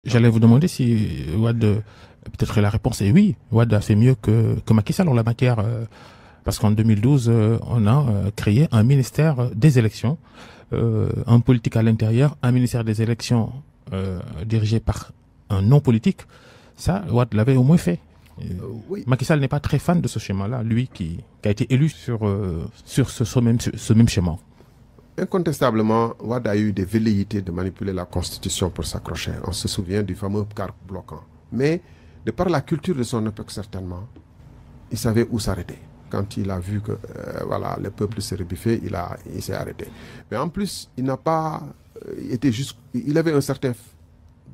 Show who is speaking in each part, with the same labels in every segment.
Speaker 1: J'allais vous demander si Wade, peut-être la réponse est oui, Wade a fait mieux que Macky Sall en la matière, parce qu'en 2012, on a créé un ministère des élections, un politique à l'intérieur, un ministère des élections dirigé par un non-politique. Ça, Wade l'avait au moins fait.
Speaker 2: Oui.
Speaker 1: Macky Sall n'est pas très fan de ce schéma-là, lui qui a été élu sur ce même schéma.
Speaker 2: Incontestablement, Wade a eu des velléités de manipuler la Constitution pour s'accrocher. On se souvient du fameux quart bloquant. Mais, de par la culture de son époque certainement, il savait où s'arrêter. Quand il a vu que voilà, le peuple s'est rebiffé, il s'est arrêté. Mais en plus, il n'a pas été juste... Il avait un certain...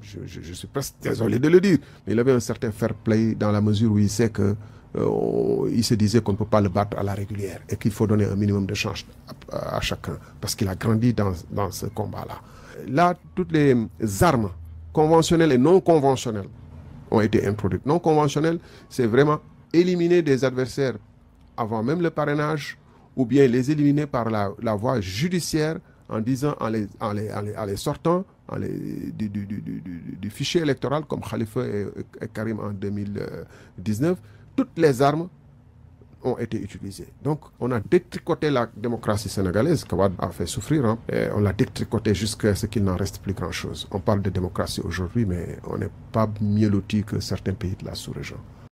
Speaker 2: Je suis presque désolé de le dire, mais il avait un certain fair play dans la mesure où il sait que il se disait qu'on ne peut pas le battre à la régulière et qu'il faut donner un minimum de chance à chacun parce qu'il a grandi dans ce combat-là. Là, toutes les armes conventionnelles et non conventionnelles ont été introduites. Non conventionnelles, c'est vraiment éliminer des adversaires avant même le parrainage ou bien les éliminer par la voie judiciaire en disant, en les sortant du fichier électoral comme Khalifa et Karim en 2019, toutes les armes ont été utilisées. Donc, on a détricoté la démocratie sénégalaise, que Wade a fait souffrir, hein, et on l'a détricoté jusqu'à ce qu'il n'en reste plus grand-chose. On parle de démocratie aujourd'hui, mais on n'est pas mieux loti que certains pays de la sous-région.